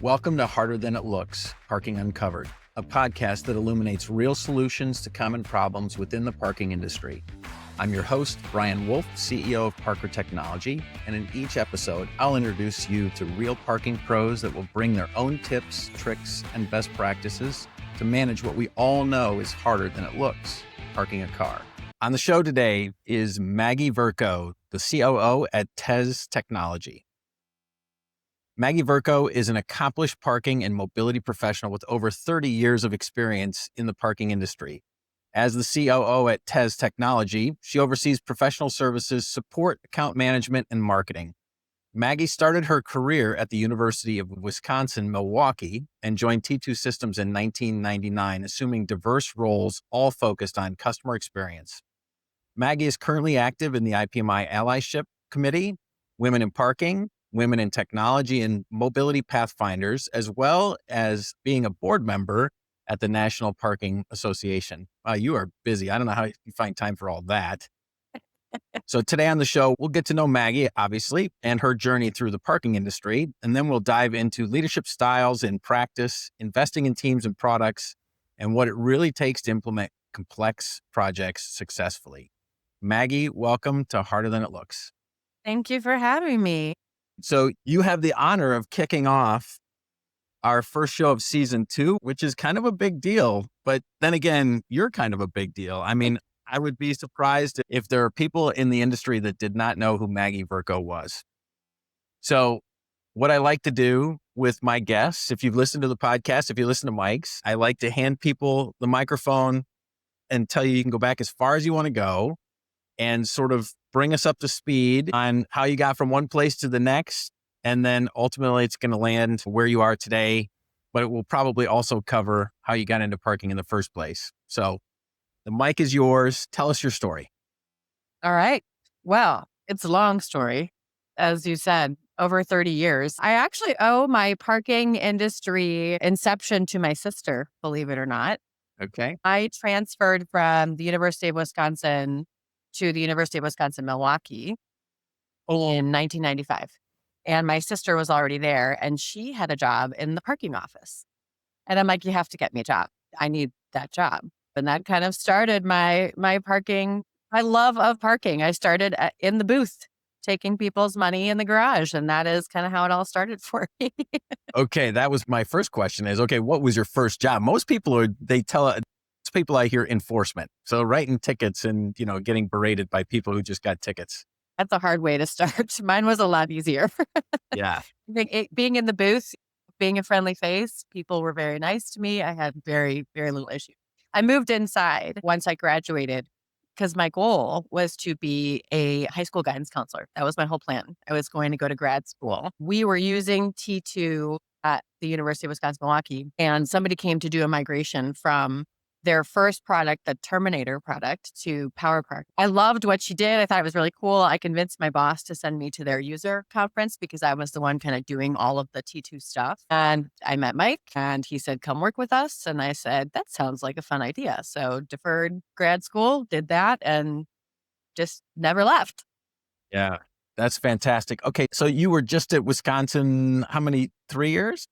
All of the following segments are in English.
Welcome to Harder Than It Looks, Parking Uncovered, a podcast that illuminates real solutions to common problems within the parking industry. I'm your host, Brian Wolff, CEO of Parker Technology, and in each episode, I'll introduce you to real parking pros that will bring their own tips, tricks, and best practices to manage what we all know is harder than it looks, parking a car. On the show today is Maggie Vercoe, the COO at TEZ Technology. Maggie Vercoe is an accomplished parking and mobility professional with over 30 years of experience in the parking industry. As the COO at TEZ Technology, she oversees professional services, support, account management, and marketing. Maggie started her career at the University of Wisconsin-Milwaukee and joined T2 Systems in 1999, assuming diverse roles, all focused on customer experience. Maggie is currently active in the IPMI Allyship Committee, Women in Parking, Women in Technology, and Mobility Pathfinders, as well as being a board member at the National Parking Association. Wow, you are busy. I don't know how you find time for all that. So today on the show, we'll get to know Maggie, obviously, and her journey through the parking industry. And then we'll dive into leadership styles and practice, investing in teams and products, and what it really takes to implement complex projects successfully. Maggie, welcome to Harder Than It Looks. Thank you for having me. So you have the honor of kicking off our first show of season 2, which is kind of a big deal. But then again, you're kind of a big deal. I mean, I would be surprised if there are people in the industry that did not know who Maggie Vercoe was. So what I like to do with my guests, if you've listened to the podcast, if you listen to Mike's, I like to hand people the microphone and tell you can go back as far as you want to go and sort of bring us up to speed on how you got from one place to the next. And then ultimately it's going to land where you are today, but it will probably also cover how you got into parking in the first place. So the mic is yours. Tell us your story. All right. Well, it's a long story. As you said, over 30 years. I actually owe my parking industry inception to my sister, believe it or not. Okay. I transferred from the University of Wisconsin to the University of Wisconsin-Milwaukee in 1995. And my sister was already there and she had a job in the parking office. And I'm like, you have to get me a job. I need that job. And that kind of started my parking, my love of parking. I started in the booth, taking people's money in the garage. And that is kind of how it all started for me. Okay. That was my first question is, okay, what was your first job? Most people people I hear enforcement. So writing tickets and, getting berated by people who just got tickets. That's a hard way to start. Mine was a lot easier. Yeah. Being in the booth, being a friendly face, people were very nice to me. I had very, very little issue. I moved inside once I graduated because my goal was to be a high school guidance counselor. That was my whole plan. I was going to go to grad school. We were using T2 at the University of Wisconsin-Milwaukee, and somebody came to do a migration from their first product, the Terminator product, to Power Park. I loved what she did. I thought it was really cool. I convinced my boss to send me to their user conference because I was the one kind of doing all of the T2 stuff. And I met Mike and he said, come work with us. And I said, that sounds like a fun idea. So deferred grad school, did that and just never left. Yeah, that's fantastic. Okay, so you were just at Wisconsin, how many, 3 years?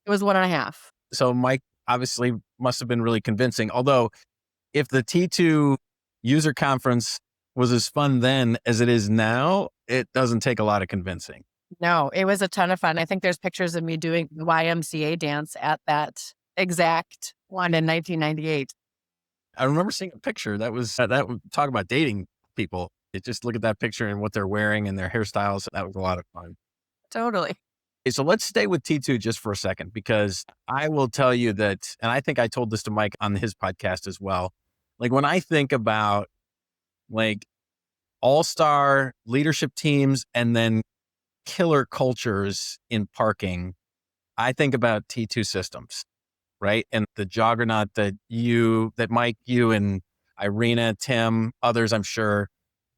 It was 1.5. So Mike obviously must have been really convincing. Although if the T2 user conference was as fun then as it is now, it doesn't take a lot of convincing. No, it was a ton of fun. I think there's pictures of me doing the YMCA dance at that exact one in 1998. I remember seeing a picture that was, that would talk about dating people. You just look at that picture and what they're wearing and their hairstyles. That was a lot of fun. Totally. Okay, so let's stay with T2 just for a second, because I will tell you that, and I think I told this to Mike on his podcast as well. Like when I think about like all-star leadership teams and then killer cultures in parking, I think about T2 Systems, right? And the juggernaut that Mike, you and Irina, Tim, others I'm sure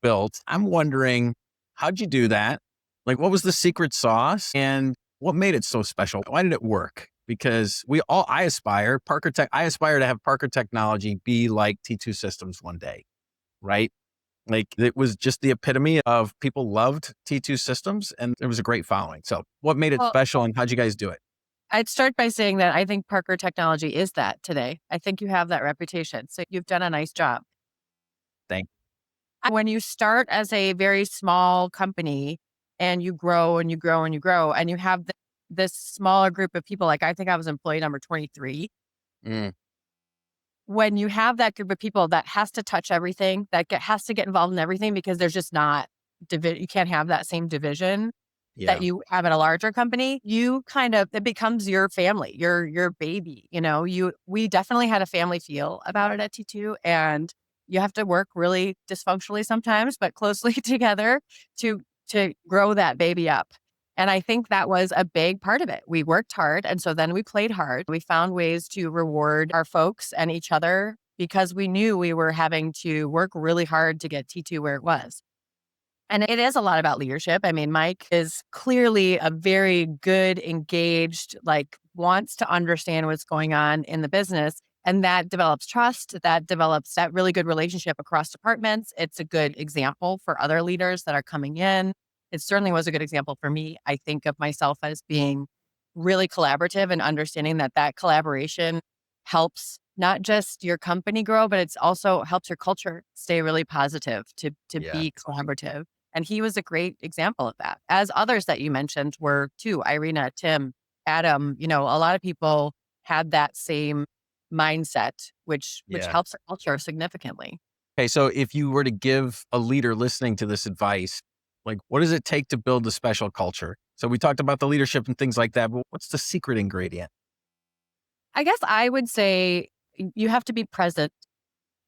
built. I'm wondering, how'd you do that? Like, what was the secret sauce and what made it so special? Why did it work? Because I aspire to have Parker Technology be like T2 Systems one day, right? Like it was just the epitome of people loved T2 Systems and there was a great following. So what made it special and how'd you guys do it? I'd start by saying that I think Parker Technology is that today. I think you have that reputation. So you've done a nice job. Thank When you start as a very small company and you grow and you grow and you grow and you have this smaller group of people, like I think I was employee number 23. Mm, When you have that group of people that has to touch everything, has to get involved in everything because there's just not, you can't have that same division that yeah. you have at a larger company, you kind of, it becomes your family, your baby, we definitely had a family feel about it at T2, and you have to work really dysfunctionally sometimes, but closely together to grow that baby up. And I think that was a big part of it. We worked hard. And so then we played hard. We found ways to reward our folks and each other because we knew we were having to work really hard to get T2 where it was. And it is a lot about leadership. I mean, Mike is clearly a very good, engaged, like wants to understand what's going on in the business. And that develops trust, that develops that really good relationship across departments. It's a good example for other leaders that are coming in. It certainly was a good example for me. I think of myself as being really collaborative and understanding that collaboration helps not just your company grow, but it's also helps your culture stay really positive to Yeah. be collaborative. And he was a great example of that, as others that you mentioned were too. Irina, Tim, Adam, a lot of people had that same mindset, which Yeah. helps the culture significantly. Okay. So if you were to give a leader listening to this advice, like what does it take to build a special culture? So we talked about the leadership and things like that, but what's the secret ingredient? I guess I would say you have to be present.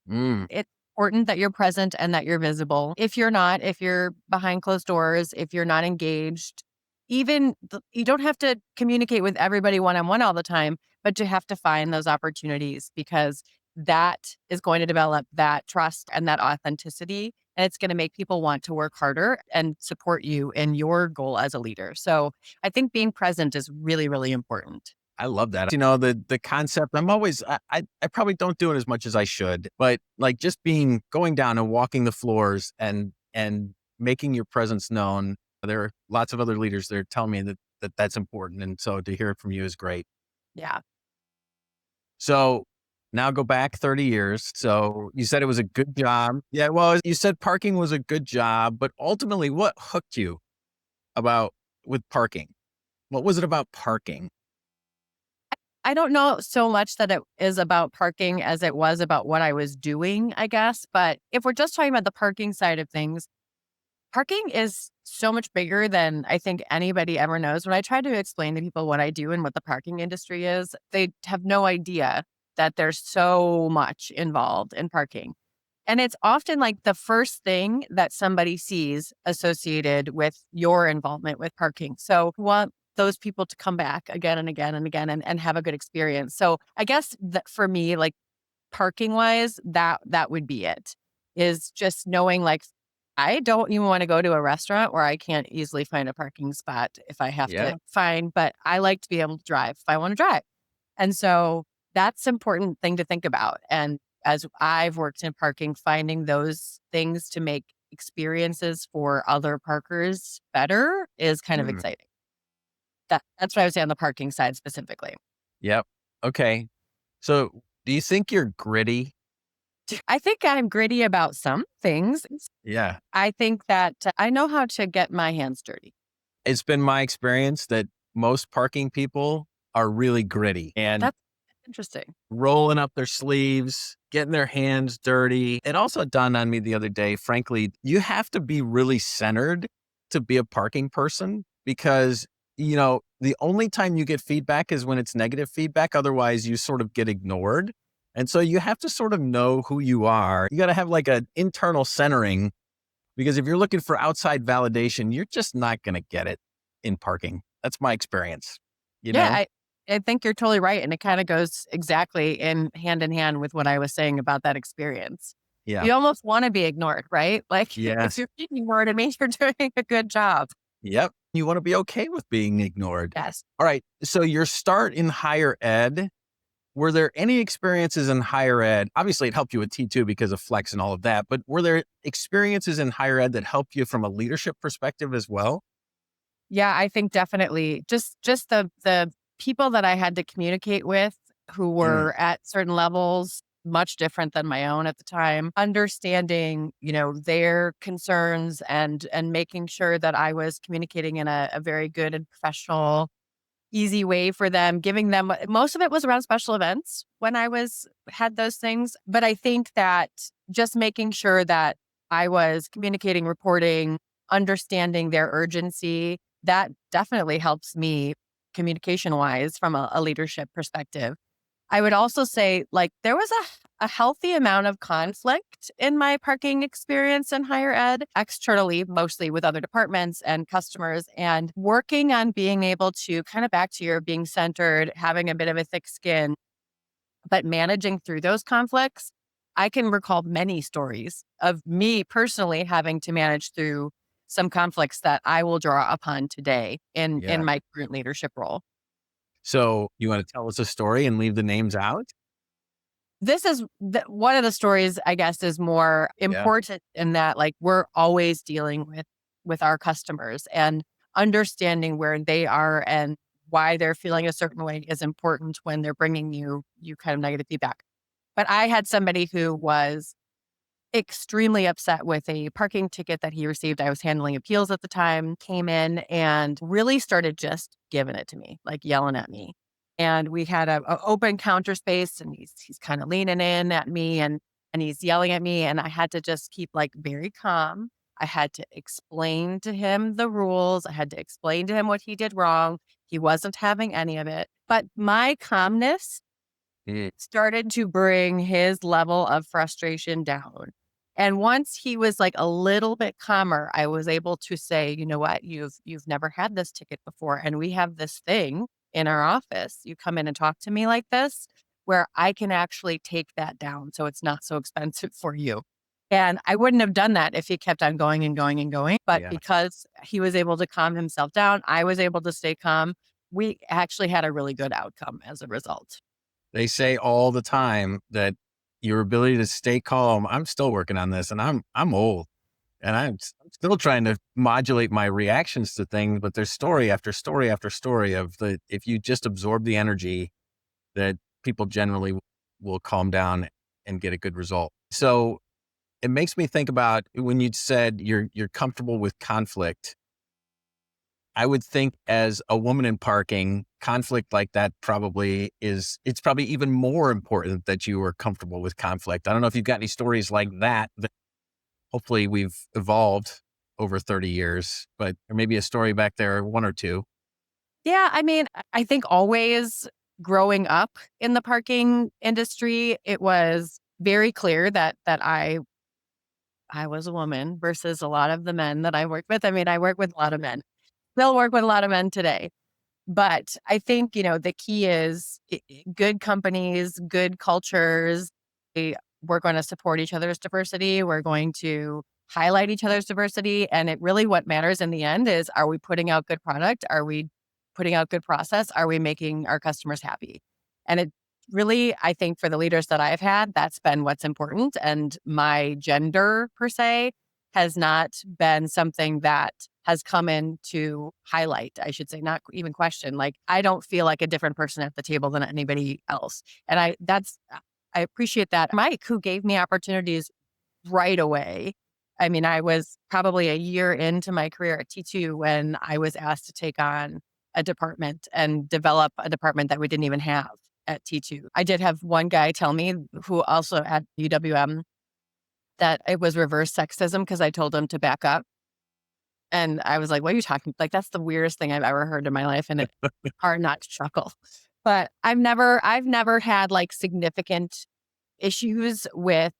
Mm, It's important that you're present and that you're visible. If you're not, if you're behind closed doors, if you're not engaged, you don't have to communicate with everybody one on one all the time, but you have to find those opportunities because that is going to develop that trust and that authenticity. And it's going to make people want to work harder and support you in your goal as a leader. So I think being present is really, really important. I love that. The concept, I probably don't do it as much as I should, but like just going down and walking the floors and making your presence known. There are lots of other leaders that are telling me that that's important. And so to hear it from you is great. Yeah. So now go back 30 years. So you said it was a good job. Yeah. Well, you said parking was a good job, but ultimately what hooked you about with parking? What was it about parking? I don't know so much that it is about parking as it was about what I was doing, I guess. But if we're just talking about the parking side of things, parking is so much bigger than I think anybody ever knows. When I try to explain to people what I do and what the parking industry is, they have no idea that there's so much involved in parking. And it's often like the first thing that somebody sees associated with your involvement with parking. So we want those people to come back again and again and again and have a good experience. So I guess that for me, like parking wise, that would be it. Is just knowing like I don't even want to go to a restaurant where I can't easily find a parking spot if I have Yeah. to find, but I like to be able to drive if I want to drive. And so that's important thing to think about. And as I've worked in parking, finding those things to make experiences for other parkers better is kind of Mm, exciting. That's what I would say on the parking side specifically. yep. Okay. So do you think you're gritty? I think I'm gritty about some things. Yeah. I think that I know how to get my hands dirty. It's been my experience that most parking people are really gritty and That's interesting. rolling up their sleeves, getting their hands dirty. It also dawned on me the other day, frankly, you have to be really centered to be a parking person because, the only time you get feedback is when it's negative feedback. Otherwise, you sort of get ignored. And so you have to sort of know who you are. You got to have like an internal centering because if you're looking for outside validation, you're just not going to get it in parking. That's my experience, you Yeah, know? I think you're totally right. And it kind of goes exactly in hand with what I was saying about that experience. Yeah. You almost want to be ignored, right? Like if Yes. you're being ignored, it means you're doing a good job. Yep. You want to be okay with being ignored. Yes. All right. So your start in higher ed, were there any experiences in higher ed? Obviously, it helped you with T2 because of Flex and all of that, but were there experiences in higher ed that helped you from a leadership perspective as well? Yeah, I think definitely just the people that I had to communicate with who were at certain levels, much different than my own at the time, understanding, their concerns and making sure that I was communicating in a very good and professional, easy way for them, giving them, most of it was around special events when had those things. But I think that just making sure that I was communicating, reporting, understanding their urgency, that definitely helps me communication wise from a leadership perspective. I would also say, there was a healthy amount of conflict in my parking experience in higher ed, externally, mostly with other departments and customers, and working on being able to kind of back to your being centered, having a bit of a thick skin, but managing through those conflicts. I can recall many stories of me personally having to manage through some conflicts that I will draw upon today in my current leadership role. So you want to tell us a story and leave the names out? This is one of the stories, I guess, is more important in that, we're always dealing with our customers, and understanding where they are and why they're feeling a certain way is important when they're bringing you kind of negative feedback. But I had somebody who was extremely upset with a parking ticket that he received. I was handling appeals at the time, came in and really started just giving it to me, like yelling at me. And we had a open counter space, and he's kind of leaning in at me, and he's yelling at me, and I had to just keep very calm. I had to explain to him the rules. I had to explain to him what he did wrong. He wasn't having any of it. But my calmness started to bring his level of frustration down. And once he was a little bit calmer, I was able to say, you know what, you've never had this ticket before. And we have this thing in our office. You come in and talk to me like this, where I can actually take that down. So it's not so expensive for you. And I wouldn't have done that if he kept on going and going and going. But because he was able to calm himself down, I was able to stay calm. We actually had a really good outcome as a result. They say all the time that your ability to stay calm, I'm still working on this, and I'm old, and I'm still trying to modulate my reactions to things, but there's story after story after story of if you just absorb the energy, that people generally will calm down and get a good result. So it makes me think about when you said you're comfortable with conflict. I would think as a woman in parking, conflict like that it's probably even more important that you are comfortable with conflict. I don't know if you've got any stories like that hopefully we've evolved over 30 years, but there may be a story back there, one or two. Yeah, I mean, I think always growing up in the parking industry, it was very clear that I was a woman versus a lot of the men that I work with. I mean, I work with a lot of men. Still work with a lot of men today. But I think, the key is good companies, good cultures. We're going to support each other's diversity. We're going to highlight each other's diversity. And it really, what matters in the end is, are we putting out good product? Are we putting out good process? Are we making our customers happy? And it really, I think for the leaders that I've had, that's been what's important. And my gender per se has not been something that has come in to highlight, I should say, not even question. I don't feel like a different person at the table than anybody else. And I appreciate that. Mike, who gave me opportunities right away. I mean, I was probably a year into my career at T2 when I was asked to take on a department and develop a department that we didn't even have at T2. I did have one guy tell me, who also at UWM, that it was reverse sexism because I told him to back up. And I was like, what are you talking? That's the weirdest thing I've ever heard in my life. And it's hard not to chuckle. But I've never had significant issues with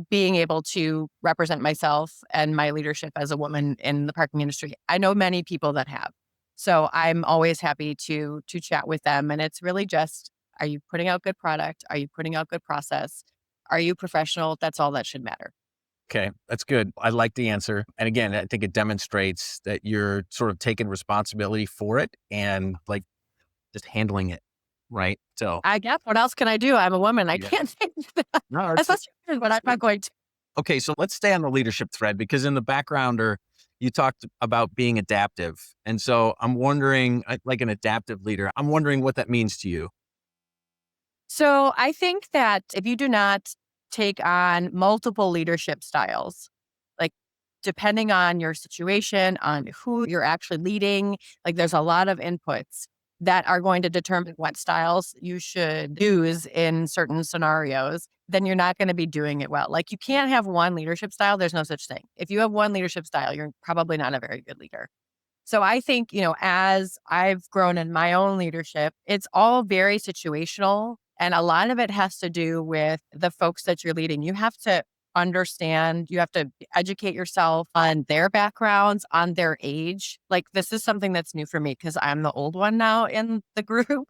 being able to represent myself and my leadership as a woman in the parking industry. I know many people that have. So I'm always happy to chat with them. And it's really just, are you putting out good product? Are you putting out good process? Are you professional? That's all that should matter. Okay, that's good. I like the answer. And again, I think it demonstrates that you're sort of taking responsibility for it and just handling it, right? So I guess, what else can I do? I'm a woman. I can't change that. no, That's frustrating, but I'm not going to. okay, so let's stay on the leadership thread, because in the background are, you talked about being adaptive. And so I'm wondering, like an adaptive leader, I'm wondering what that means to you. So I think that if you do not take on multiple leadership styles, like depending on your situation, on who you're actually leading, like there's a lot of inputs that are going to determine what styles you should use in certain scenarios, then you're not going to be doing it well. Like you can't have one leadership style. There's no such thing. If you have one leadership style, you're probably not a very good leader. So I think, as I've grown in my own leadership, it's all very situational. And a lot of it has to do with the folks that you're leading. You have to understand, you have to educate yourself on their backgrounds, on their age. Like this is something that's new for me because I'm the old one now in the group.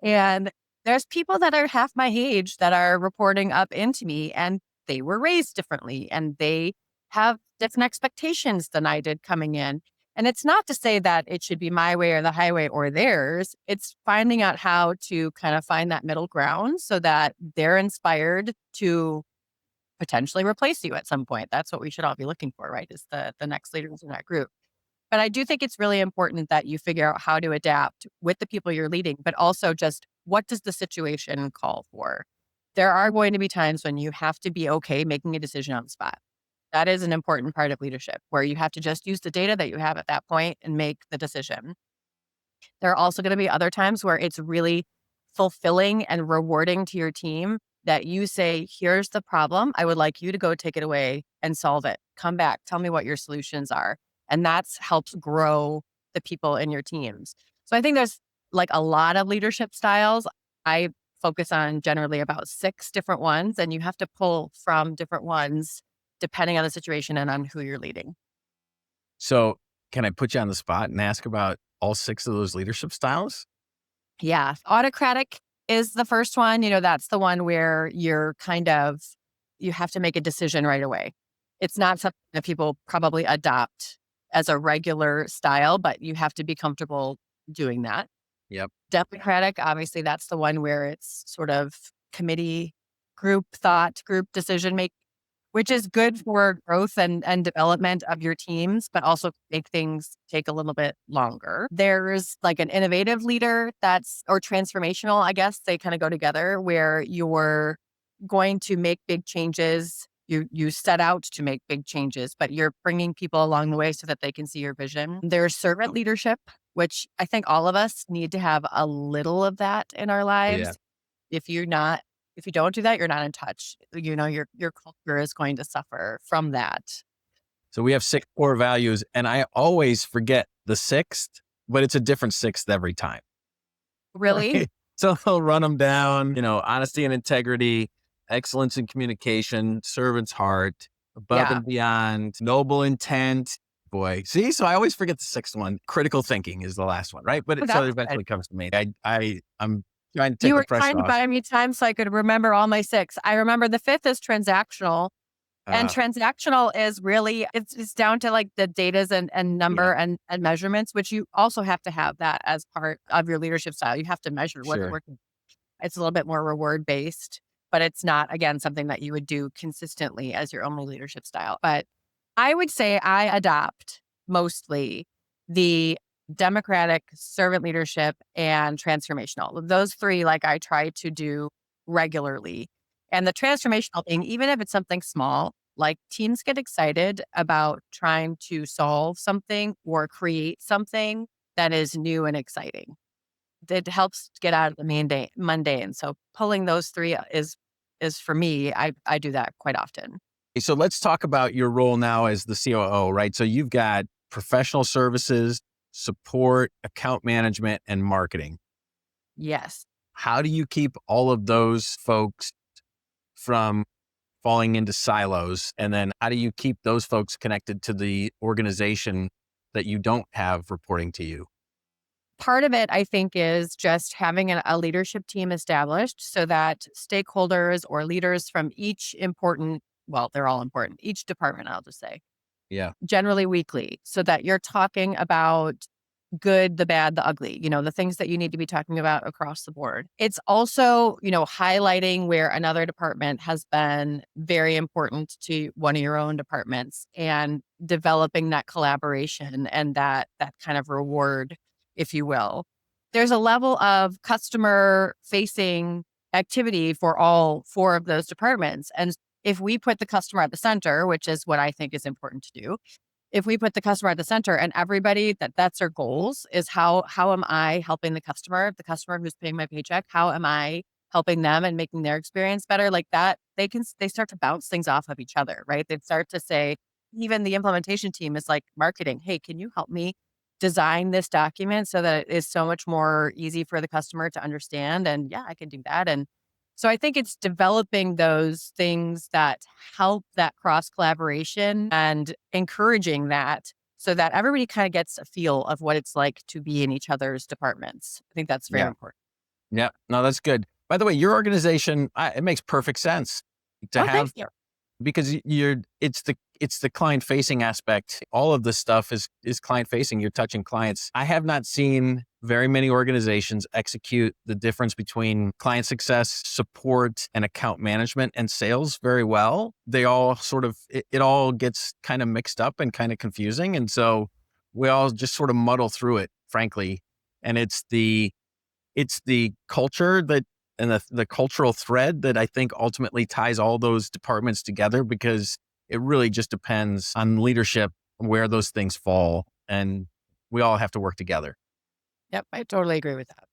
And there's people that are half my age that are reporting up into me and they were raised differently and they have different expectations than I did coming in. And it's not to say that it should be my way or the highway or theirs. It's finding out how to kind of find that middle ground so that they're inspired to potentially replace you at some point. That's what we should all be looking for, right? Is the next leaders in that group. But I do think it's really important that you figure out how to adapt with the people you're leading, but also just what does the situation call for? There are going to be times when you have to be okay making a decision on the spot. That is an important part of leadership where you have to just use the data that you have at that point and make the decision. There are also going to be other times where it's really fulfilling and rewarding to your team that you say, here's the problem. I would like you to go take it away and solve it. Come back. Tell me what your solutions are. And that's helps grow the people in your teams. So I think there's like a lot of leadership styles. I focus on generally about 6 different ones, and you have to pull from different ones depending on the situation and on who you're leading. So can I put you on the spot and ask about all 6 of those leadership styles? Yeah. Autocratic is the first one. That's the one where you have to make a decision right away. It's not something that people probably adopt as a regular style, but you have to be comfortable doing that. Yep. Democratic, obviously, that's the one where it's sort of committee, group thought, group decision making, which is good for growth and development of your teams, but also make things take a little bit longer. There's like an innovative leader or transformational, I guess they kind of go together, where you're going to make big changes. You set out to make big changes, but you're bringing people along the way so that they can see your vision. There's servant leadership, which I think all of us need to have a little of that in our Oh, yeah. lives. If you're not, if you don't do that, you're not in touch. Your culture is going to suffer from that. So we have 6 core values, and I always forget the 6th, but it's a different 6th every time. Really? Right? So I'll run them down, honesty and integrity, excellence in communication, servant's heart, above Yeah. and beyond, noble intent. Boy, see, so I always forget the 6th one. Critical thinking is the last one, right? But so it That's good. eventually comes to me. I'm trying to You take the were trying pressure to off. buy me time so I could remember all my 6. I remember the 5th is transactional. And Uh, transactional is really, it's down to like the datas and yeah, number and measurements, which you also have to have that as part of your leadership style. You have to measure what's sure. working. It's a little bit more reward based, but it's not, again, something that you would do consistently as your only leadership style. But I would say I adopt mostly the democratic, servant leadership, and transformational. Those 3, like I try to do regularly. And the transformational thing, even if it's something small, like teams get excited about trying to solve something or create something that is new and exciting. It helps get out of the mundane. So pulling those 3 is for me. I do that quite often. So let's talk about your role now as the COO, right? So you've got professional services, support, account management, and marketing. Yes. How do you keep all of those folks from falling into silos? And then how do you keep those folks connected to the organization that you don't have reporting to you? Part of it, I think, is just having a leadership team established so that stakeholders or leaders from each important, well, they're all important, each department, I'll just say, Yeah. generally weekly, so that you're talking about good, the bad, the ugly, the things that you need to be talking about across the board. It's also, highlighting where another department has been very important to one of your own departments and developing that collaboration and that kind of reward, if you will. There's a level of customer facing activity for all four of those departments. And if we put the customer at the center, which is what I think is important to do, if we put the customer at the center and everybody that's their goals is how am I helping the customer who's paying my paycheck, how am I helping them and making their experience better, like that, they start to bounce things off of each other, right? They start to say, even the implementation team is like marketing, hey, can you help me design this document so that it is so much more easy for the customer to understand? And yeah, I can do that. And so I think it's developing those things that help that cross collaboration and encouraging that so that everybody kind of gets a feel of what it's like to be in each other's departments. I think that's very Yeah. important. Yeah. No, that's good. By the way, your organization, it makes perfect sense to Oh, thank have, you. because it's the client facing aspect. All of this stuff is client facing. You're touching clients. I have not seen very many organizations execute the difference between client success, support, and account management and sales very well. They all sort of it all gets kind of mixed up and kind of confusing, and so we all just sort of muddle through it, frankly. And it's the culture that and the cultural thread that I think ultimately ties all those departments together, because it really just depends on leadership where those things fall, and we all have to work together. Yep, I totally agree with that.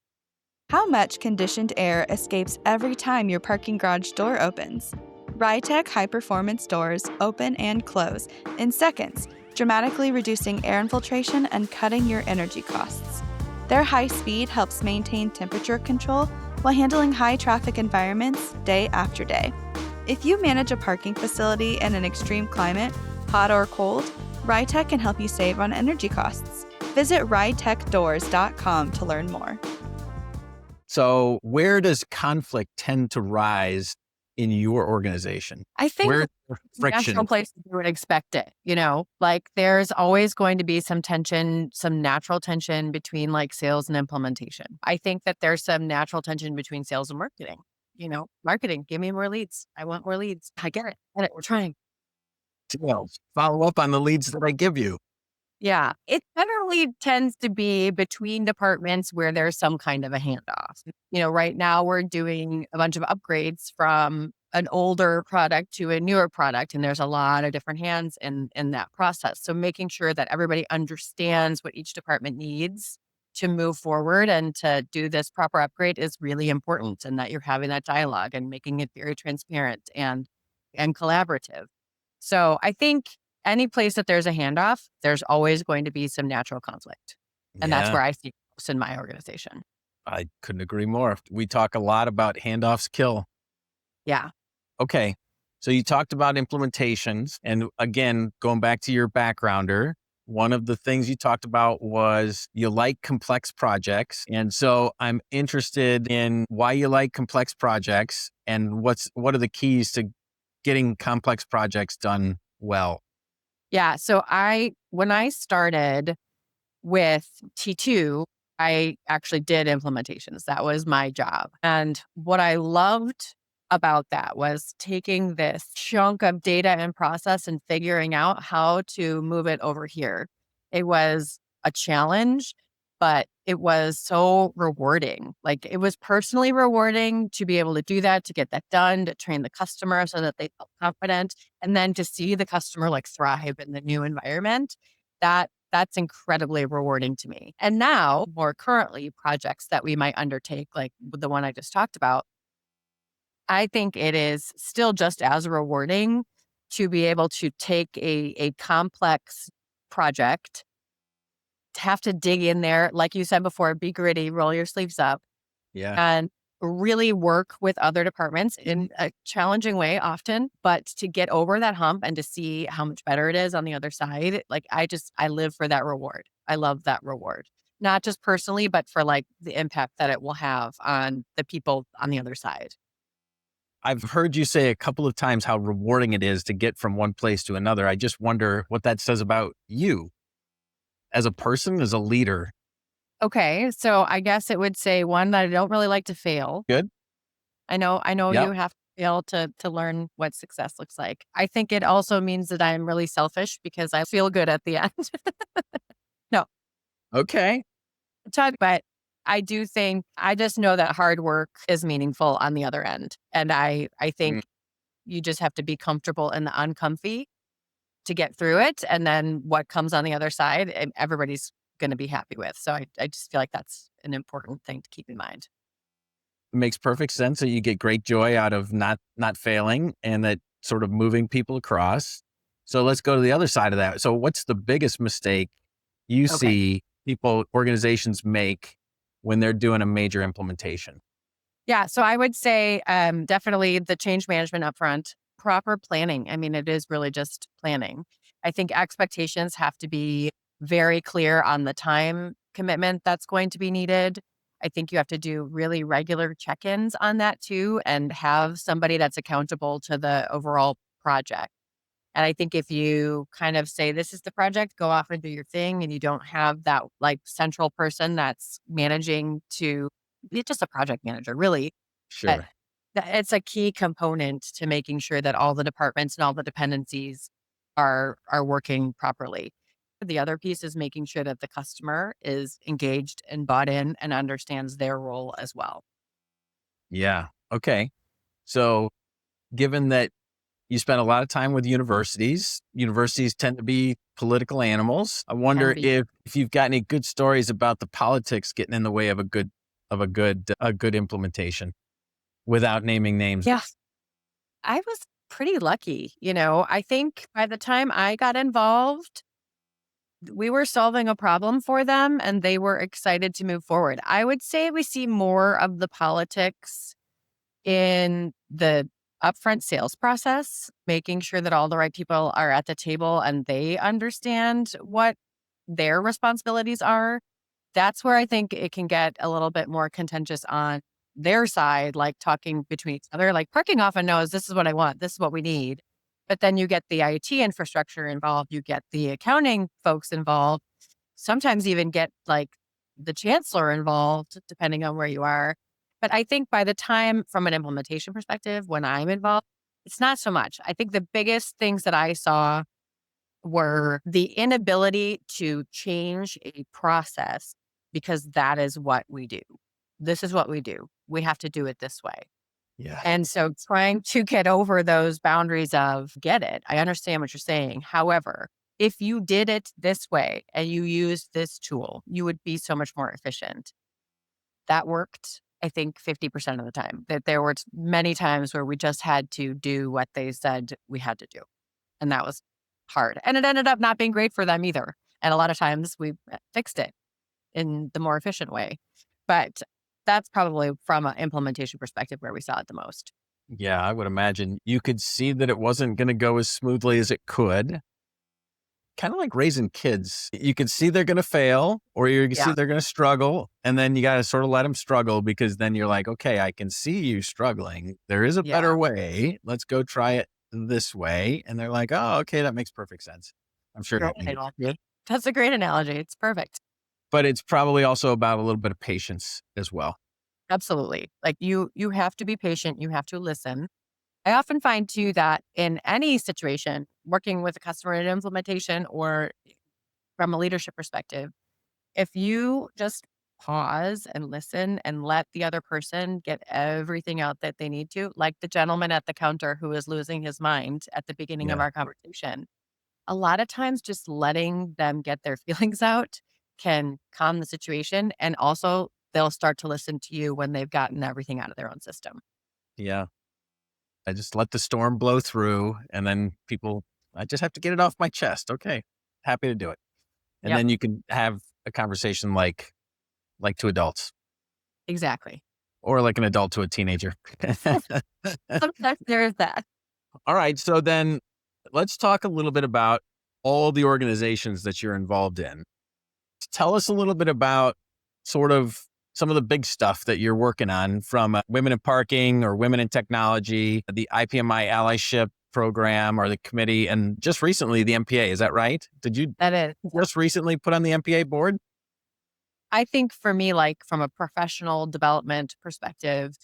How much conditioned air escapes every time your parking garage door opens? Rytech high-performance doors open and close in seconds, dramatically reducing air infiltration and cutting your energy costs. Their high speed helps maintain temperature control while handling high-traffic environments day after day. If you manage a parking facility in an extreme climate, hot or cold, Rytech can help you save on energy costs. Visit rytechdoors.com to learn more. So where does conflict tend to rise in your organization? I think Where's it's the a natural friction? place you would expect it, like there's always going to be some tension, some natural tension between like sales and implementation. I think that there's some natural tension between sales and marketing. Marketing, give me more leads. I want more leads. I get it. We're trying. Sales. Follow up on the leads that I give you. Yeah. It generally tends to be between departments where there's some kind of a handoff. Right now we're doing a bunch of upgrades from an older product to a newer product, and there's a lot of different hands in that process. So making sure that everybody understands what each department needs to move forward and to do this proper upgrade is really important, and that you're having that dialogue and making it very transparent and collaborative. So I think any place that there's a handoff, there's always going to be some natural conflict. And that's Yeah, where I see it most in my organization. I couldn't agree more. We talk a lot about handoffs kill. Yeah. Okay. So you talked about implementations. And again, going back to your backgrounder, one of the things you talked about was you like complex projects. And so I'm interested in why you like complex projects and what are the keys to getting complex projects done well. Yeah. So when I started with T2, I actually did implementations. That was my job. And what I loved about that was taking this chunk of data and process and figuring out how to move it over here. It was a challenge, but it was so rewarding. Like it was personally rewarding to be able to do that, to get that done, to train the customer so that they felt confident, and then to see the customer like thrive in the new environment. That's incredibly rewarding to me. And now, more currently, projects that we might undertake, like the one I just talked about, I think it is still just as rewarding to be able to take a complex project, to have to dig in there, like you said before, be gritty, roll your sleeves up, Yeah. and really work with other departments in a challenging way often, but to get over that hump and to see how much better it is on the other side. Like I live for that reward. I love that reward, not just personally, but for like the impact that it will have on the people on the other side. I've heard you say a couple of times how rewarding it is to get from one place to another. I just wonder what that says about you as a person, as a leader. Okay. So I guess it would say one that I don't really like to fail. Good. I know you Yep. have to fail to learn what success looks like. I think it also means that I'm really selfish because I feel good at the end. No, Okay. but I do think I just know that hard work is meaningful on the other end. And I Mm, think you just have to be comfortable in the uncomfy to get through it. And then what comes on the other side, everybody's going to be happy with. So I just feel like that's an important thing to keep in mind. makes perfect sense. So you get great joy out of not failing and that sort of moving people across. So let's go to the other side of that. So what's the biggest mistake you Okay. see organizations make when they're doing a major implementation? Yeah. So I would say definitely the change management upfront, proper planning. I mean, it is really just planning. I think expectations have to be very clear on the time commitment that's going to be needed. I think you have to do really regular check ins on that too and have somebody that's accountable to the overall project. And I think if you kind of say, this is the project, go off and do your thing, and you don't have that like central person that's managing to, it's just a project manager, really. But Sure. it's a key component to making sure that all the departments and all the dependencies are working properly. The other piece is making sure that the customer is engaged and bought in and understands their role as well. Yeah. Okay. So given that you spent a lot of time with universities tend to be political animals. I Can wonder be. if you've got any good stories about the politics getting in the way of a good implementation without naming names. Yeah. I was pretty lucky. I think by the time I got involved, we were solving a problem for them and they were excited to move forward. I would say we see more of the politics in the upfront sales process, making sure that all the right people are at the table and they understand what their responsibilities are. That's where I think it can get a little bit more contentious on their side, like talking between each other. Like parking often knows this is what I want, this is what we need. But then you get the IT infrastructure involved, you get the accounting folks involved, sometimes even get like the chancellor involved, depending on where you are. But I think by the time, from an implementation perspective, when I'm involved, it's not so much. I think the biggest things that I saw were the inability to change a process because that is what we do. This is what we do. We have to do it this way. Yeah. And so trying to get over those boundaries of get it. I understand what you're saying. However, if you did it this way and you used this tool, you would be so much more efficient. That worked, I think, 50% of the time. That there were many times where we just had to do what they said we had to do. And that was hard. And it ended up not being great for them either. And a lot of times we fixed it in the more efficient way. But that's probably from an implementation perspective where we saw it the most. Yeah, I would imagine you could see that it wasn't going to go as smoothly as it could. Kind of like raising kids. You can see they're going to fail or you can see Yeah. they're going to struggle. And then you got to sort of let them struggle because then you're like, okay, I can see you struggling. There is a Yeah. better way. Let's go try it this way. And they're like, oh, okay, that makes perfect sense. I'm sure it Great happened to you. analogy. That's a great analogy. It's perfect. But it's probably also about a little bit of patience as well. Absolutely. Like you have to be patient. You have to listen. I often find too that in any situation, working with a customer in implementation or from a leadership perspective, if you just pause and listen and let the other person get everything out that they need to, like the gentleman at the counter who is losing his mind at the beginning of Yeah. our conversation, a lot of times just letting them get their feelings out can calm the situation. And also, they'll start to listen to you when they've gotten everything out of their own system. Yeah. I just let the storm blow through and then I just have to get it off my chest. Okay. Happy to do it. And Yep, then you can have a conversation like to adults exactly. or like an adult to a teenager. Sometimes there is that. All right. So then let's talk a little bit about all the organizations that you're involved in. Tell us a little bit about sort of some of the big stuff that you're working on from women in parking or women in technology, the IPMI allyship program or the committee, and just recently the MPA. Is that right? Did you That is. just recently put on the MPA board? I think for me, like from a professional development perspective,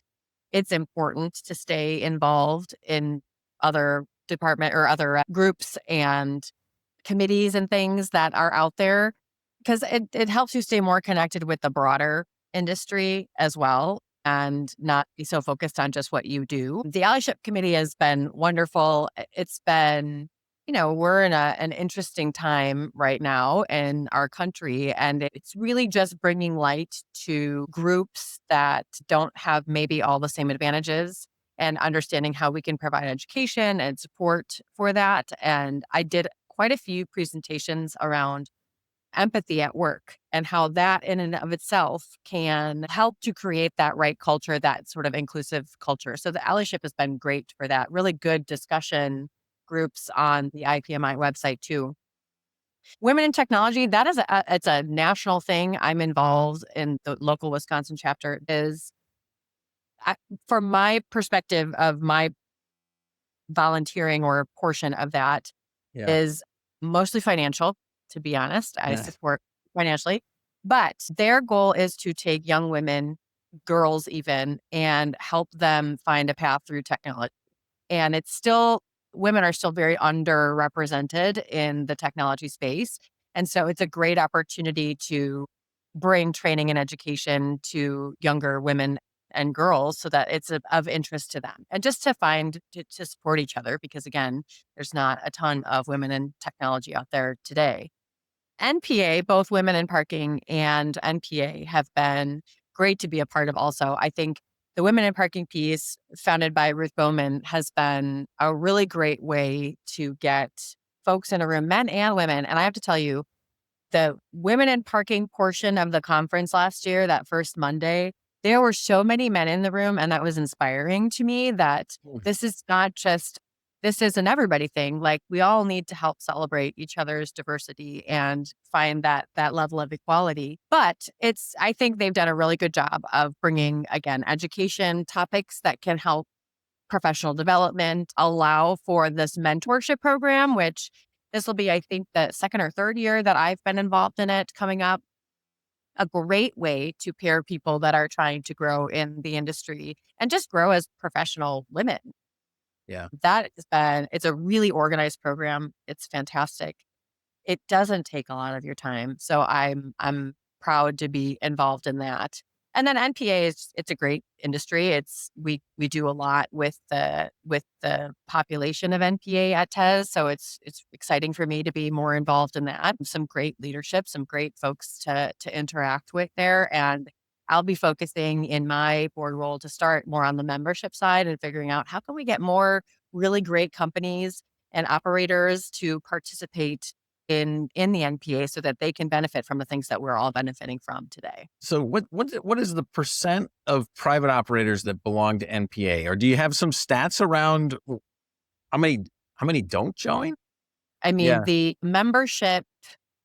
it's important to stay involved in other department or other groups and committees and things that are out there because it helps you stay more connected with the broader industry as well and not be so focused on just what you do. The Allyship committee has been wonderful. It's been, we're in an interesting time right now in our country, and it's really just bringing light to groups that don't have maybe all the same advantages and understanding how we can provide education and support for that. And I did quite a few presentations around empathy at work and how that in and of itself can help to create that right culture, that sort of inclusive culture. So the allyship has been great for that. Really good discussion groups on the IPMI website too. Women in technology, that is it's a national thing. I'm involved in the local Wisconsin chapter. From my perspective of my volunteering or portion of that Yeah. is mostly financial, to be honest. I Yeah. support financially, but their goal is to take young women, girls even, and help them find a path through technology. And it's still, women are still very underrepresented in the technology space. And so it's a great opportunity to bring training and education to younger women and girls so that it's of interest to them and just to find to support each other because again there's not a ton of women in technology out there today. NPA, both Women in Parking and NPA, have been great to be a part of also. I think the Women in Parking piece, founded by Ruth Bowman, has been a really great way to get folks in a room, men and women. And I have to tell you, the Women in Parking portion of the conference last year, that first Monday, there were so many men in the room, and that was inspiring to me that Mm. this is an everybody thing. Like we all need to help celebrate each other's diversity and find that level of equality. But I think they've done a really good job of bringing, again, education topics that can help professional development, allow for this mentorship program, which this will be, I think, the second or third year that I've been involved in it coming up. A great way to pair people that are trying to grow in the industry and just grow as professional women. Yeah. It's a really organized program. It's fantastic. It doesn't take a lot of your time. So I'm proud to be involved in that. And then NPA it's a great industry. We do a lot with the population of NPA at TEZ. So it's exciting for me to be more involved in that. Some great leadership, some great folks to interact with there. And I'll be focusing in my board role to start more on the membership side and figuring out how can we get more really great companies and operators to participate in the NPA so that they can benefit from the things that we're all benefiting from today. So what is the percent of private operators that belong to NPA? Or do you have some stats around how many don't join? I mean, Yeah. the membership,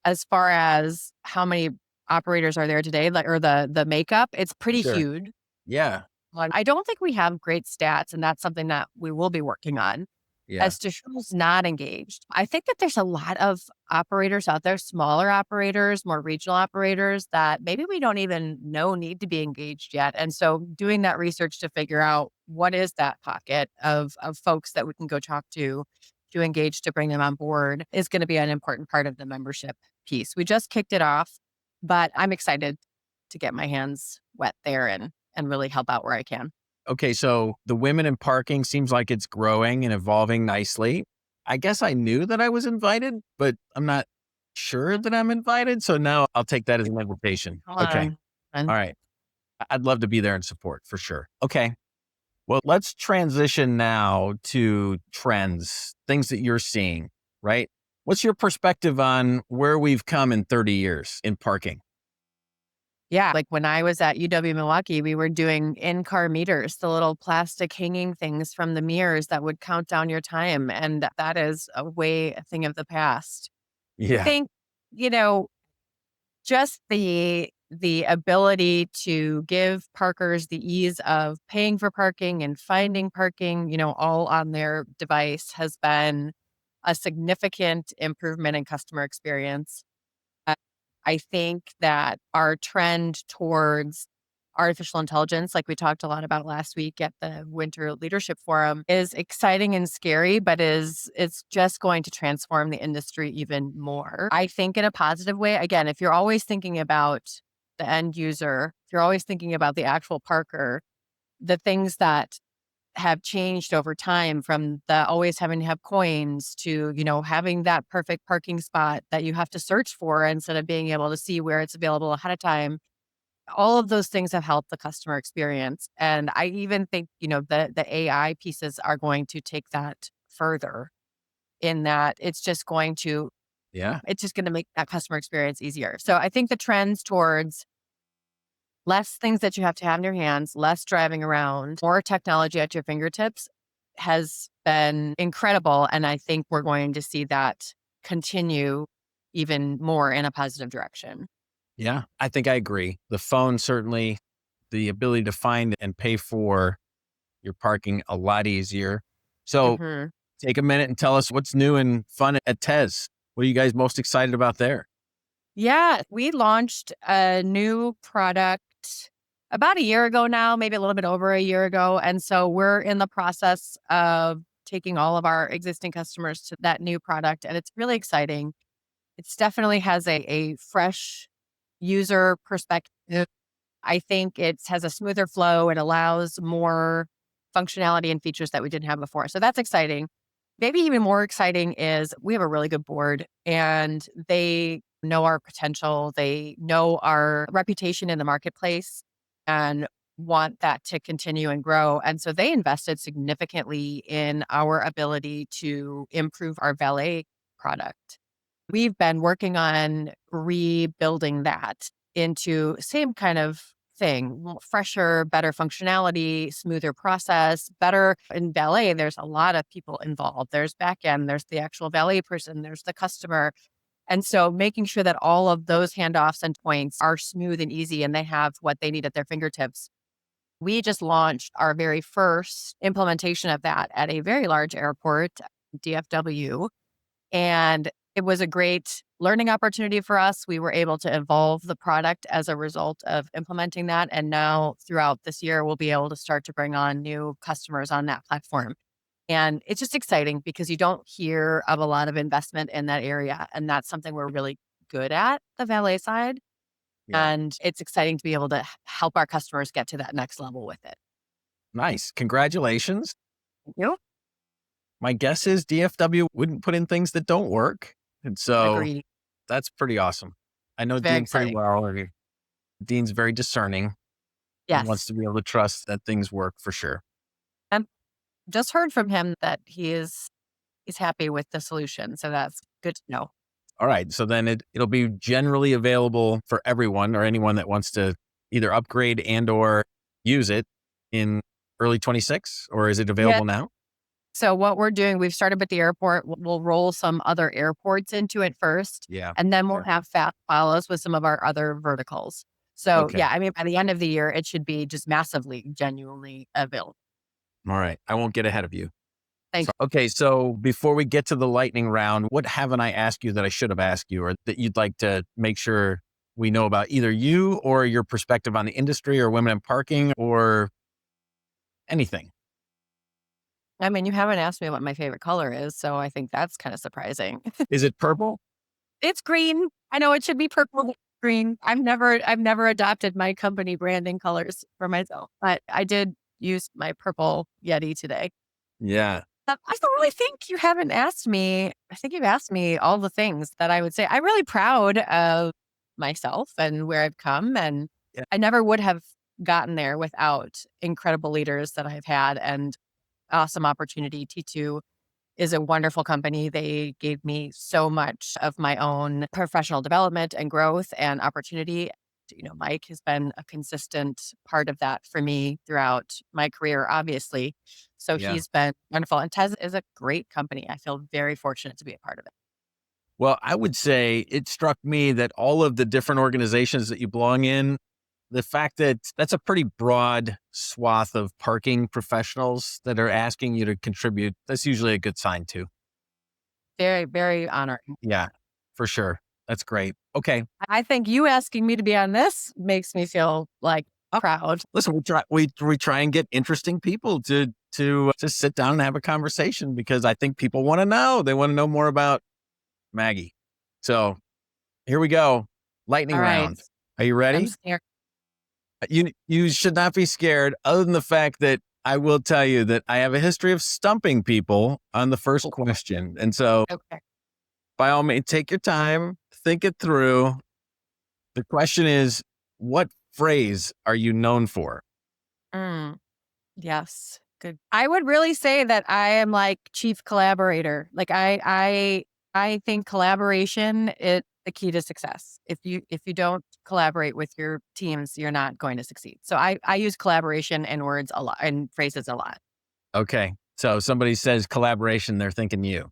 as far as how many operators are there today, like, or the makeup, it's pretty Sure. huge. Yeah. I don't think we have great stats, and that's something that we will be working on. Yeah. As to who's not engaged, I think that there's a lot of operators out there, smaller operators, more regional operators that maybe we don't even know need to be engaged yet. And so doing that research to figure out what is that pocket of folks that we can go talk to engage, to bring them on board is going to be an important part of the membership piece. We just kicked it off, but I'm excited to get my hands wet there and really help out where I can. Okay, so the Women in Parking seems like it's growing and evolving nicely. I guess I knew that I was invited, but I'm not sure that I'm invited. So now I'll take that as an invitation. Hold Okay. on. All right. I'd love to be there and support for sure. Okay. Well, let's transition now to trends, things that you're seeing, right? What's your perspective on where we've come in 30 years in parking? Yeah. Like when I was at UW Milwaukee, we were doing in-car meters, the little plastic hanging things from the mirrors that would count down your time. And that is a thing of the past. I Yeah. think, you know, just the ability to give parkers the ease of paying for parking and finding parking, all on their device has been a significant improvement in customer experience. I think that our trend towards artificial intelligence, like we talked a lot about last week at the Winter Leadership Forum, is exciting and scary, but it's just going to transform the industry even more. I think in a positive way. Again, if you're always thinking about the end user, if you're always thinking about the actual parker, the things that have changed over time from the always having to have coins to, having that perfect parking spot that you have to search for instead of being able to see where it's available ahead of time. All of those things have helped the customer experience. And I even think, the AI pieces are going to take that further in that Yeah. it's just going to make that customer experience easier. So I think the trends towards less things that you have to have in your hands, less driving around, more technology at your fingertips has been incredible. And I think we're going to see that continue even more in a positive direction. Yeah. I think I agree. The phone, certainly, the ability to find and pay for your parking a lot easier. So hmm take a minute and tell us what's new and fun at TEZ. What are you guys most excited about there? Yeah, we launched a new product about a year ago now, maybe a little bit over a year ago. And so we're in the process of taking all of our existing customers to that new product. And it's really exciting. It's definitely has a fresh user perspective. I think it has a smoother flow. It allows more functionality and features that we didn't have before. So that's exciting. Maybe even more exciting is we have a really good board and they know our potential. They know our reputation in the marketplace and want that to continue and grow. And so they invested significantly in our ability to improve our valet product. We've been working on rebuilding that into same kind of thing, fresher, better functionality, smoother process, better in valet. There's a lot of people involved. There's back end, there's the actual valet person, there's the customer. And so making sure that all of those handoffs and points are smooth and easy and they have what they need at their fingertips. We just launched our very first implementation of that at a very large airport, DFW. And it was a great learning opportunity for us. We were able to evolve the product as a result of implementing that. And now throughout this year, we'll be able to start to bring on new customers on that platform. And it's just exciting because you don't hear of a lot of investment in that area. And that's something we're really good at, the valet side. Yeah. And it's exciting to be able to help our customers get to that next level with it. Nice. Congratulations. Thank you. My guess is DFW wouldn't put in things that don't work. And so Agree. that's pretty awesome. I know Very Dean pretty exciting. well. And Dean's very discerning and wants Yes. to be able to trust that things work for sure. And just heard from him that he's happy with the solution. So that's good to know. All right. So then it'll be generally available for everyone or anyone that wants to either upgrade and or use it in early 26, or is it Yeah. available now? So what we're doing, we've started with the airport. We'll roll some other airports into it first, Yeah. and then we'll Sure. have fast follows with some of our other verticals. So Okay. yeah, I mean, by the end of the year, it should be just massively, genuinely available. All right. I won't get ahead of you. Thank you. Okay. So before we get to the lightning round, what haven't I asked you that I should have asked you or that you'd like to make sure we know about either you or your perspective on the industry or women in parking or anything? I mean, you haven't asked me what my favorite color is, so I think that's kind of surprising. Is it purple? It's green. I know it should be purple, but green. I've never adopted my company branding colors for myself, but I did use my purple Yeti today. Yeah. I don't really think you haven't asked me. I think you've asked me all the things that I would say. I'm really proud of myself and where I've come. And Yeah. I never would have gotten there without incredible leaders that I've had and awesome opportunity. T2 is a wonderful company. They gave me so much of my own professional development and growth and opportunity. Mike has been a consistent part of that for me throughout my career, obviously. So Yeah. he's been wonderful. And TEZ is a great company. I feel very fortunate to be a part of it. Well, I would say it struck me that all of the different organizations that you belong in, the fact that that's a pretty broad swath of parking professionals that are asking you to contribute, that's usually a good sign too. Very, very honoring. Yeah, for sure. That's great. Okay. I think you asking me to be on this makes me feel like proud. Listen, we try and get interesting people to just sit down and have a conversation because I think people want to know. They want to know more about Maggie. So here we go. Lightning All right. round. Are you I'm ready? scared. You should not be scared, other than the fact that I will tell you that I have a history of stumping people on the first question. And so Okay. by all means, take your time, think it through. The question is, what phrase are you known for? Mm, yes. Good. I would really say that I am like chief collaborator. Like I think collaboration is the key to success. If you don't collaborate with your teams, you're not going to succeed. So I use collaboration and words a lot and phrases a lot. Okay. So somebody says collaboration, they're thinking you.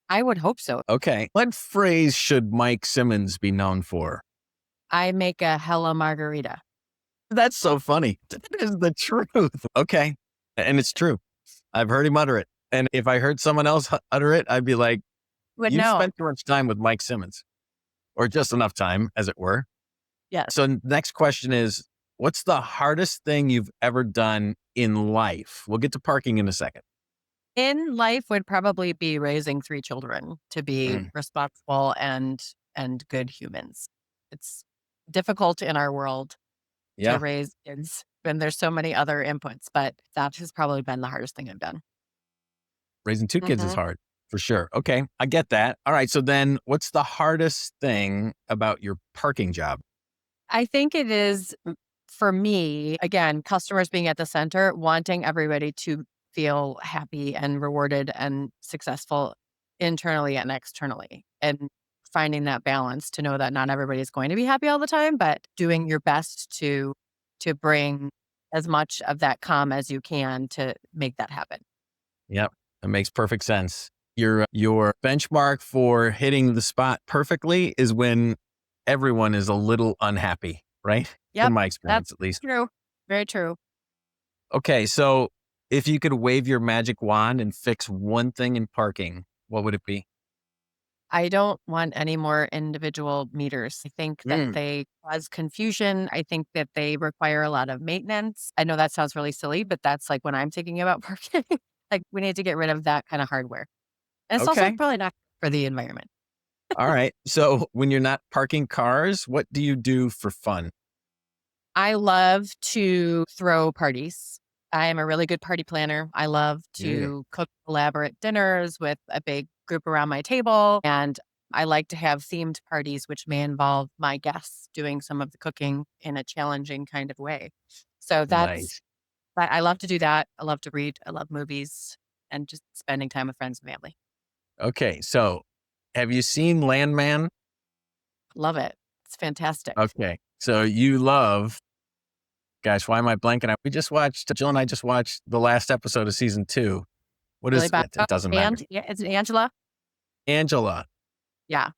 I would hope so. Okay. What phrase should Mike Simmons be known for? I make a hella margarita. That's so funny. That is the truth. Okay. And it's true. I've heard him utter it. And if I heard someone else utter it, I'd be like, Would you've know. spent too much time with Mike Simmons, or just enough time, as it were. Yes. So next question is, what's the hardest thing you've ever done in life? We'll get to parking in a second. In life would probably be raising 3 children to be responsible and good humans. It's difficult in our world to raise kids when there's so many other inputs, but that has probably been the hardest thing I've done. Raising 2 kids is hard, for sure. Okay, I get that. All right, so then what's the hardest thing about your parking job? I think it is, for me, again, customers being at the center, wanting everybody to feel happy and rewarded and successful internally and externally, and finding that balance to know that not everybody is going to be happy all the time, but doing your best to bring as much of that calm as you can to make that happen. Yep, that makes perfect sense. Your benchmark for hitting the spot perfectly is when everyone is a little unhappy, right? Yep, In my experience, that's at least. true. Very true. Okay, so if you could wave your magic wand and fix one thing in parking, what would it be? I don't want any more individual meters. I think that Mm, they cause confusion. I think that they require a lot of maintenance. I know that sounds really silly, but that's like when I'm thinking about parking. Like we need to get rid of that kind of hardware. And it's also okay. probably not for the environment. All right. So when you're not parking cars, what do you do for fun? I love to throw parties. I am a really good party planner. I love Mm, to cook elaborate dinners with a big group around my table. And I like to have themed parties, which may involve my guests doing some of the cooking in a challenging kind of way. So nice. I love to do that. I love to read. I love movies and just spending time with friends and family. Okay. So have you seen Landman? Love it. It's fantastic. Okay. So you love, gosh, why am I blanking out? Jill and I just watched the last episode of season 2. What Really is bad. it? It doesn't matter. Yeah, is it Angela? Angela, Yeah.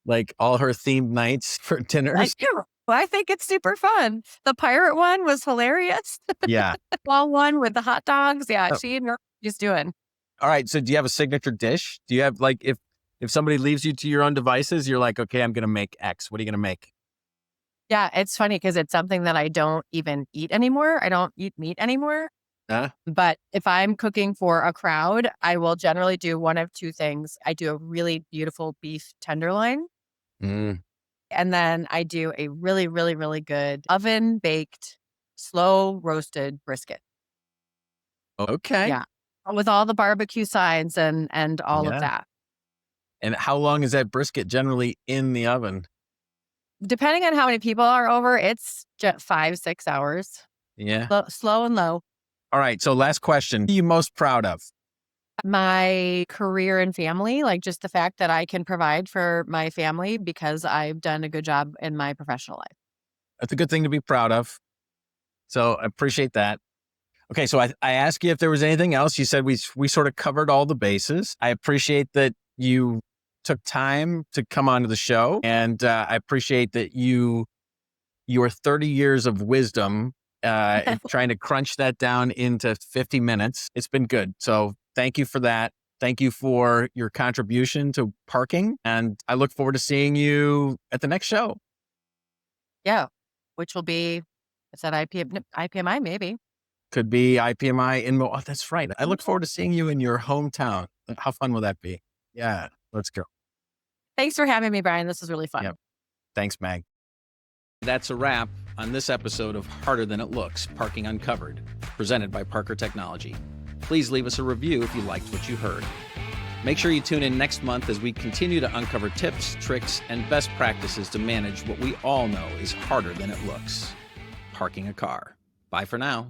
like all her themed nights for I dinners. do. Well, I think it's super fun. The pirate one was hilarious. Yeah. Well, one with the hot dogs. Yeah, Oh, she knows what she's doing. all right. So do you have a signature dish? Do you have like, if somebody leaves you to your own devices, you're like, okay, I'm going to make X. What are you going to make? Yeah, it's funny because it's something that I don't even eat anymore. I don't eat meat anymore. Huh? But if I'm cooking for a crowd, I will generally do one of 2 things. I do a really beautiful beef tenderloin, Mm, and then I do a really, really, really good oven baked, slow roasted brisket. okay. Yeah. With all the barbecue sides and all of Yeah. that. And how long is that brisket generally in the oven? Depending on how many people are over, it's just 5, 6 hours. Yeah. Slow and low. All right. So last question. What are you most proud of? My career and family, like just the fact that I can provide for my family because I've done a good job in my professional life. That's a good thing to be proud of. So I appreciate that. Okay. So I asked you if there was anything else. You said we sort of covered all the bases. I appreciate that you took time to come onto the show. And I appreciate that your 30 years of wisdom, trying to crunch that down into 50 minutes. It's been good. So thank you for that. Thank you for your contribution to parking, and I look forward to seeing you at the next show. Yeah, which will be, is that IPMI maybe? Could be IPMI in Milwaukee. Oh, that's right. I look forward to seeing you in your hometown. How fun will that be? Yeah, let's go. Thanks for having me, Brian. This was really fun. Yep. Thanks, Mag. That's a wrap on this episode of Harder Than It Looks, Parking Uncovered, presented by Parker Technology. Please leave us a review if you liked what you heard. Make sure you tune in next month as we continue to uncover tips, tricks, and best practices to manage what we all know is harder than it looks, parking a car. Bye for now.